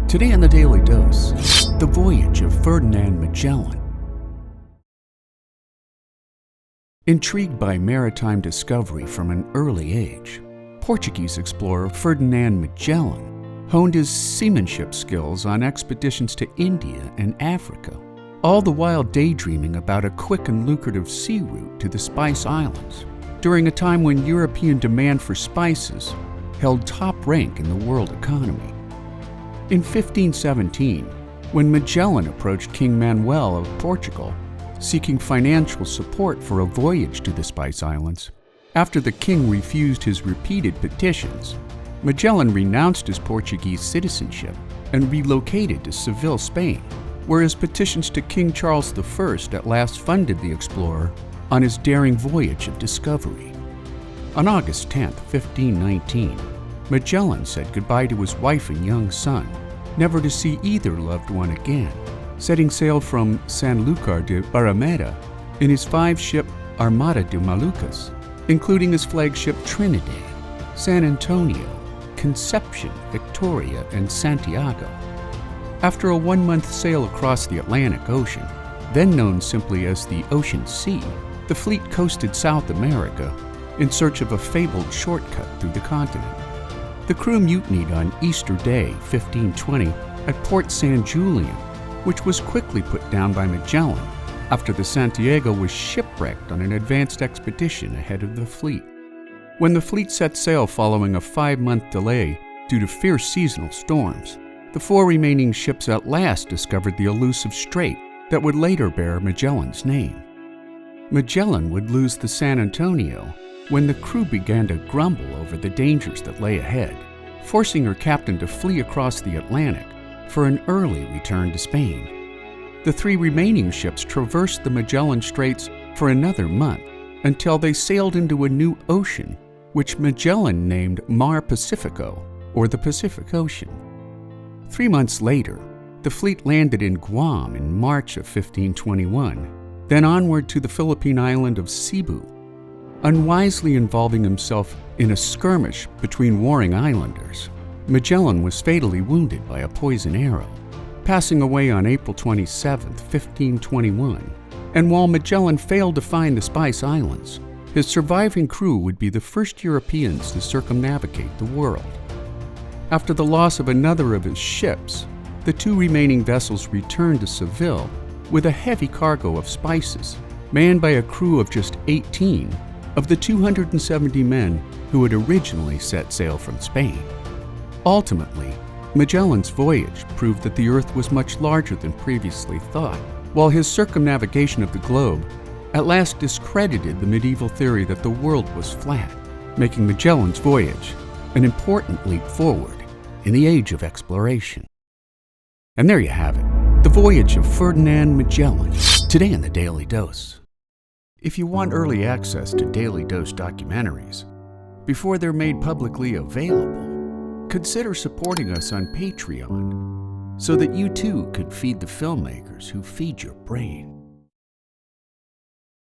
Today on the Daily Dose, the voyage of Ferdinand Magellan. Intrigued by maritime discovery from an early age, Portuguese explorer Ferdinand Magellan honed his seamanship skills on expeditions to India and Africa, all the while daydreaming about a quick and lucrative sea route to the Spice Islands, during a time when European demand for spices held top rank in the world economy. In 1517, when Magellan approached King Manuel of Portugal, seeking financial support for a voyage to the Spice Islands, after the king refused his repeated petitions, Magellan renounced his Portuguese citizenship and relocated to Seville, Spain, where his petitions to King Charles I at last funded the explorer on his daring voyage of discovery. On August 10, 1519, Magellan said goodbye to his wife and young son, never to see either loved one again, setting sail from Sanlúcar de Barrameda in his 5-ship Armada de Moluccas, including his flagship Trinidad, San Antonio, Conception, Victoria, and Santiago. After a 1-month sail across the Atlantic Ocean, then known simply as the Ocean Sea, the fleet coasted South America in search of a fabled shortcut through the continent. The crew mutinied on Easter Day, 1520, at Port San Julian, which was quickly put down by Magellan after the Santiago was shipwrecked on an advanced expedition ahead of the fleet. When the fleet set sail following a 5-month delay due to fierce seasonal storms, the 4 remaining ships at last discovered the elusive strait that would later bear Magellan's name. Magellan would lose the San Antonio when the crew began to grumble over the dangers that lay ahead, forcing her captain to flee across the Atlantic for an early return to Spain. The 3 remaining ships traversed the Magellan Straits for another month until they sailed into a new ocean, which Magellan named Mar Pacifico, or the Pacific Ocean. 3 months later, the fleet landed in Guam in March of 1521, then onward to the Philippine island of Cebu. Unwisely involving himself in a skirmish between warring islanders, Magellan was fatally wounded by a poison arrow, passing away on April 27, 1521. And while Magellan failed to find the Spice Islands, his surviving crew would be the first Europeans to circumnavigate the world. After the loss of another of his ships, the 2 remaining vessels returned to Seville with a heavy cargo of spices, manned by a crew of just 18 of the 270 men who had originally set sail from Spain. Ultimately, Magellan's voyage proved that the Earth was much larger than previously thought, while his circumnavigation of the globe at last discredited the medieval theory that the world was flat, making Magellan's voyage an important leap forward in the age of exploration. And there you have it, the voyage of Ferdinand Magellan, today in the Daily Dose. If you want early access to Daily Dose documentaries before they're made publicly available, consider supporting us on Patreon so that you too could feed the filmmakers who feed your brain.